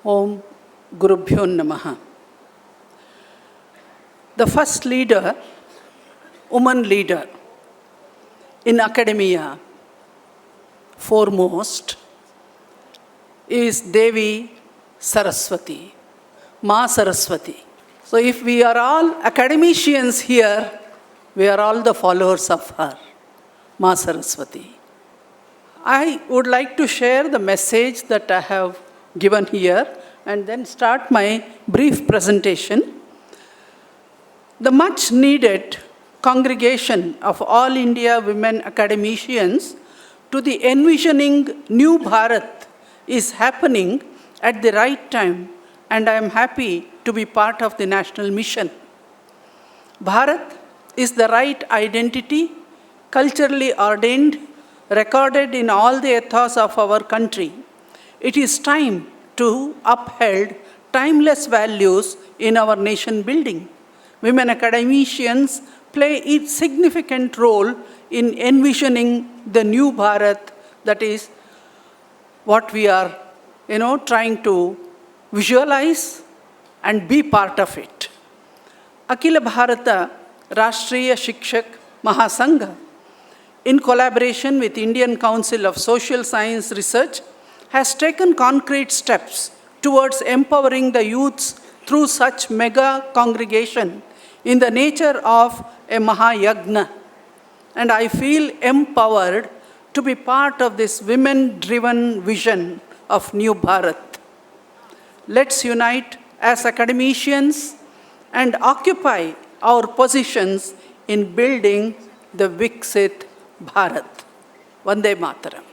Om Gurubhyo Namaha. The first leader, woman leader in academia, foremost, is Devi Saraswati, Ma Saraswati. So if we are all academicians here, we are all the followers of her, Ma Saraswati. I would like to share the message that I have given here and then start my brief presentation. The much needed congregation of all India women academicians to the envisioning new Bharat is happening at the right time, and I am happy to be part of the national mission. Bharat is the right identity, culturally ordained, recorded in all the ethos of our country. It is time to uphold timeless values in our nation building. Women academicians play a significant role in envisioning the new Bharat, that is what we are trying to visualize and be part of it. Akhila Bharata Rashtriya Shikshak Mahasangha, in collaboration with Indian Council of Social Science Research, has taken concrete steps towards empowering the youths through such mega congregation in the nature of a Mahayagna. And I feel empowered to be part of this women-driven vision of New Bharat. Let's unite as academicians and occupy our positions in building the Viksit Bharat. Vande Mataram.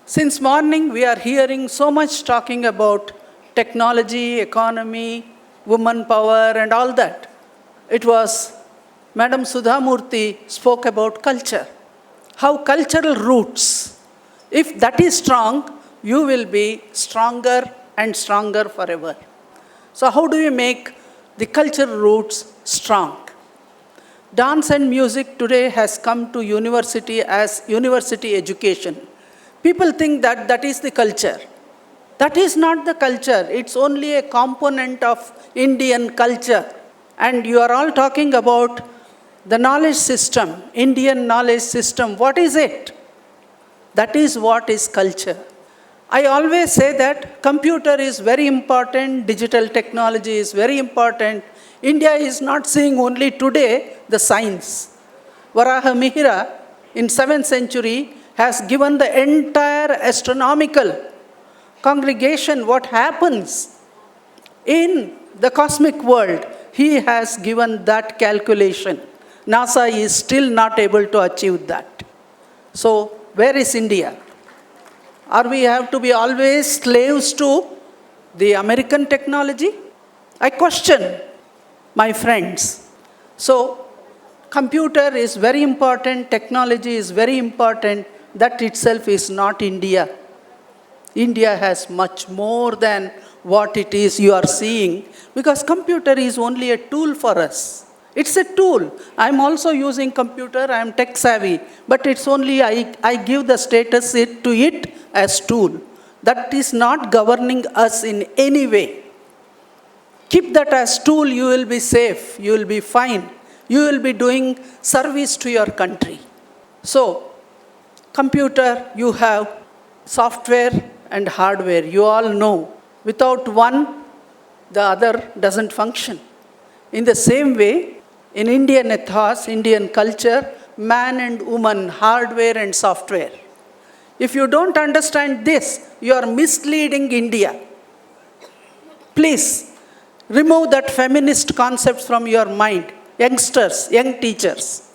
Since morning, we are hearing so much talking about technology, economy, woman power, and all that. It was Madam Sudha Murthy spoke about culture. How cultural roots, if that is strong, you will be stronger and stronger forever. So how do we make the cultural roots strong? Dance and music today has come to university as university education. People think that that is the culture. That is not the culture. It's only a component of Indian culture. And you are all talking about the knowledge system, Indian knowledge system. What is it? That is what is culture. I always say that computer is very important, digital technology is very important. India is not seeing only today the science. Varaha Mihira in 7th century has given the entire astronomical congregation what happens in the cosmic world. He has given that calculation. NASA is still not able to achieve that. So where is India? Or we have to be always slaves to the American technology? I question, my friends. So computer is very important, technology is very important. That itself is not India. India has much more than what it is you are seeing, because computer is only a tool for us. It's a tool. I'm also using computer, I'm tech savvy, but it's only I give the status to it as tool. That is not governing us in any way. Keep that as tool, you will be safe, you will be fine, you will be doing service to your country. So, computer, you have software and hardware, you all know. Without one, the other doesn't function. In the same way, in Indian ethos, Indian culture, man and woman, hardware and software. If you don't understand this, you are misleading India. Please, remove that feminist concepts from your mind. Youngsters, young teachers,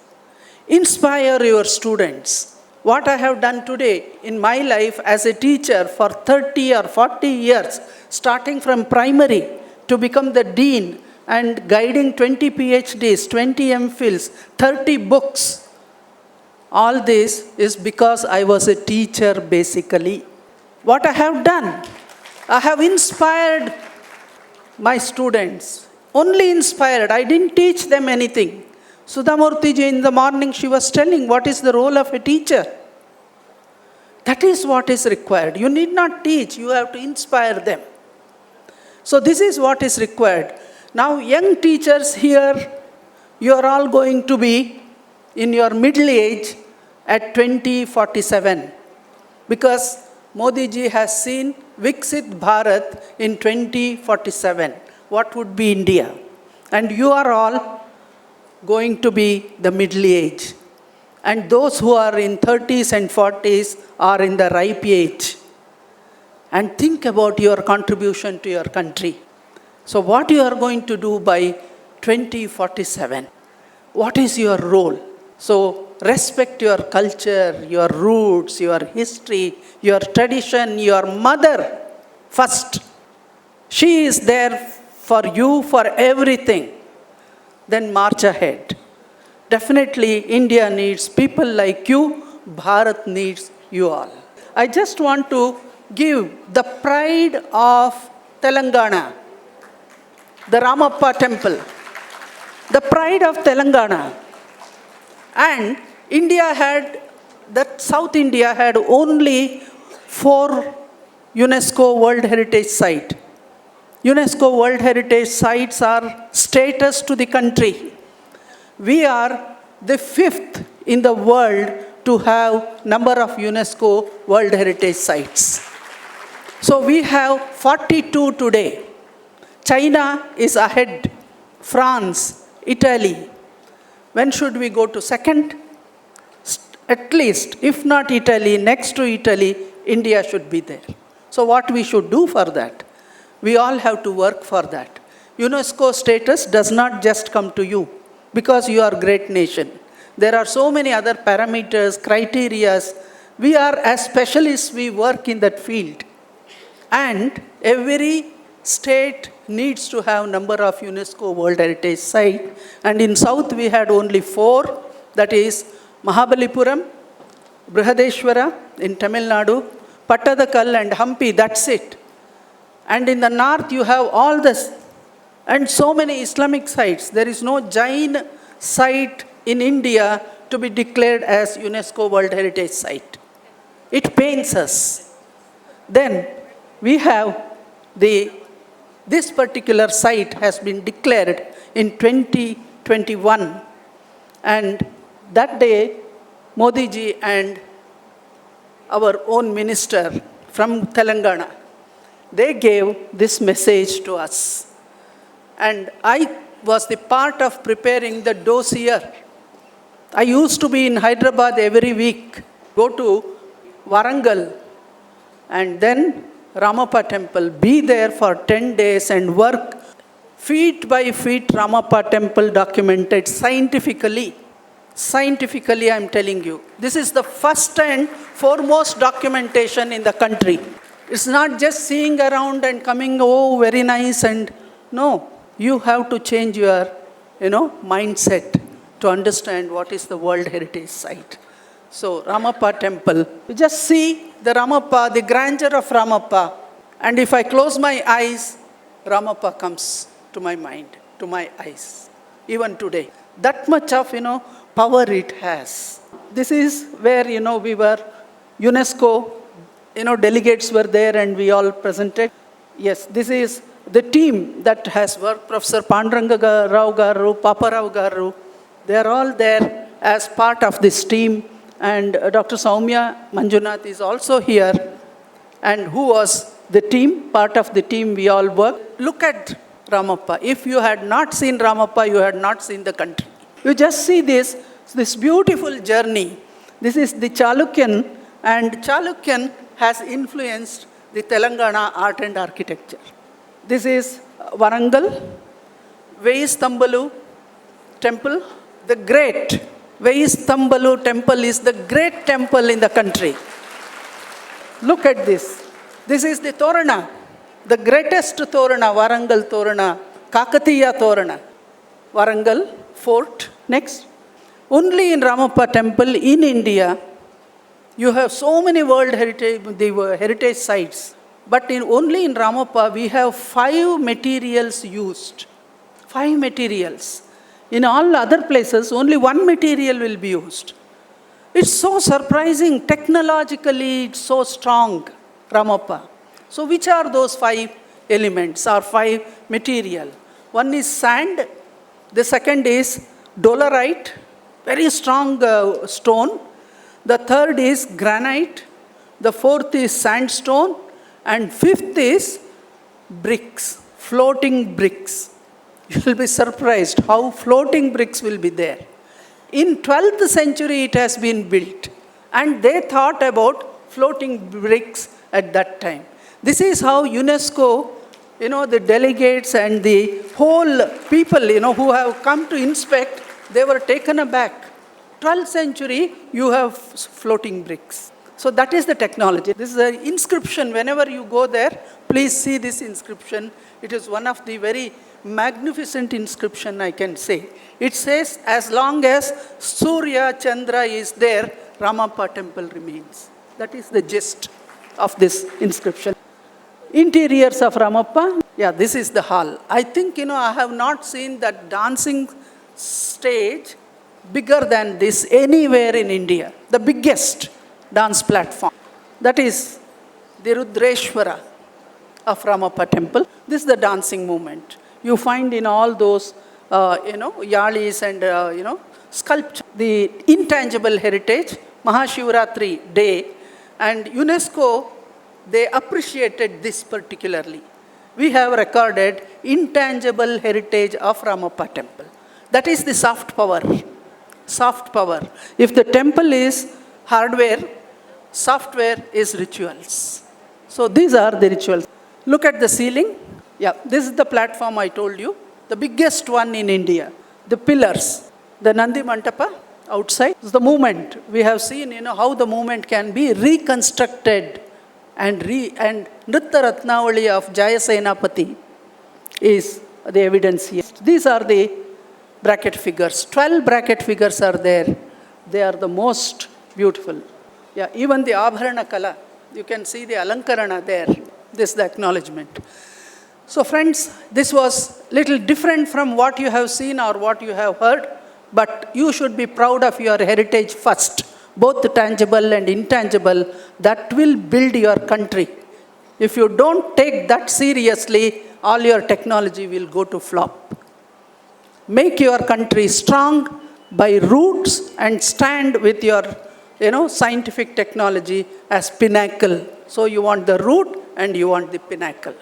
inspire your students. What I have done today in my life as a teacher for 30 or 40 years, starting from primary to become the dean and guiding 20 PhDs, 20 MPhils, 30 books. All this is because I was a teacher basically. What I have done, I have inspired my students, only inspired. I didn't teach them anything. Sudha Murthy ji in the morning, she was telling what is the role of a teacher. That is what is required. You need not teach, you have to inspire them. So this is what is required. Now young teachers here, you are all going to be in your middle age at 2047, because Modi ji has seen Viksit Bharat in 2047. What would be India? And you are all going to be the middle age. And those who are in 30s and 40s are in the ripe age. And think about your contribution to your country. So what you are going to do by 2047? What is your role? So respect your culture, your roots, your history, your tradition, your mother first. She is there for you for everything. Then march ahead. Definitely India needs people like you. Bharat needs you all. I just want to give the pride of Telangana, the Ramappa temple, the pride of Telangana. And India had, that South India had only 4 UNESCO World Heritage Sites. UNESCO World Heritage Sites are status to the country. We are the 5th in the world to have number of UNESCO World Heritage Sites. So we have 42 today. China is ahead, France, Italy. When should we go to second? At least, if not Italy, next to Italy, India should be there. So what we should do for that? We all have to work for that. UNESCO status does not just come to you because you are a great nation. There are so many other parameters, criteria. We are, as specialists, we work in that field. And every state needs to have number of UNESCO World Heritage Sites. And in South, we had only 4. That is Mahabalipuram, Brihadeshwara in Tamil Nadu, Pattadakal and Hampi, that's it. And in the north, you have all this. And so many Islamic sites. There is no Jain site in India to be declared as UNESCO World Heritage Site. It pains us. Then we have this particular site has been declared in 2021. And that day, Modi ji and our own minister from Telangana, they gave this message to us. And I was the part of preparing the dossier. I used to be in Hyderabad every week, go to Warangal, and then Ramappa temple, be there for 10 days and work feet by feet. Ramappa temple documented scientifically. Scientifically, I am telling you. This is the first and foremost documentation in the country. It's not just seeing around and coming, oh, very nice, and no. You have to change your, mindset to understand what is the World Heritage Site. So, Ramappa temple, you just see the Ramappa, the grandeur of Ramappa. And if I close my eyes, Ramappa comes to my mind, to my eyes, even today. That much of, power it has. This is where, we were, UNESCO, delegates were there and we all presented. Yes, this is the team that has worked, Professor Panduranga Rao Garu, Papa Rao Garu, they are all there as part of this team. And Dr. Soumya Manjunath is also here, and who was the team, part of the team we all work. Look at Ramappa. If you had not seen Ramappa, you had not seen the country. You just see this beautiful journey. This is the Chalukyan, and Chalukyan has influenced the Telangana art and architecture. This is Warangal, Veyistambalu temple, the great Veyistambalu temple is the great temple in the country. Look at this. This is the Torana, the greatest Torana, Warangal Torana, Kakatiya Torana. Warangal fort. Next. Only in Ramappa temple in India, you have so many world heritage sites. But only in Ramappa, we have 5 materials used. 5 materials. In all other places, only 1 material will be used. It's so surprising. Technologically, it's so strong, Ramappa. So which are those 5? elements or 5 material. One is sand, the second is dolerite, very strong stone. The third is granite, the fourth is sandstone, and fifth is bricks, floating bricks. You will be surprised how floating bricks will be there. In 12th century it has been built, and they thought about floating bricks at that time. This is how UNESCO, the delegates and the whole people, who have come to inspect, they were taken aback. 12th century, you have floating bricks. So that is the technology. This is an inscription. Whenever you go there, please see this inscription. It is one of the very magnificent inscription, I can say. It says, as long as Surya Chandra is there, Ramappa temple remains. That is the gist of this inscription. Interiors of Ramappa. Yeah, this is the hall. I think, I have not seen that dancing stage bigger than this anywhere in India. The biggest dance platform. That is the Rudreshwara of Ramappa temple. This is the dancing movement. You find in all those, yalis and, sculpture. The intangible heritage, Mahashivratri day, and UNESCO, they appreciated this particularly. We have recorded intangible heritage of Ramappa temple. That is the soft power. Soft power. If the temple is hardware, software is rituals. So these are the rituals. Look at the ceiling. Yeah, this is the platform I told you. The biggest one in India. The pillars. The Nandi Mantapa outside. This is the movement. We have seen, how the movement can be reconstructed. And Nritta Ratnavali of Jaya Senapati is the evidence here. These are the bracket figures. 12 bracket figures are there. They are the most beautiful. Yeah, even the Abharana Kala, you can see the Alankarana there. This is the acknowledgement. So friends, this was little different from what you have seen or what you have heard, but you should be proud of your heritage first, both the tangible and intangible. That will build your country. If you don't take that seriously, all your technology will go to flop. Make your country strong by roots and stand with your scientific technology as pinnacle. So you want the root and you want the pinnacle.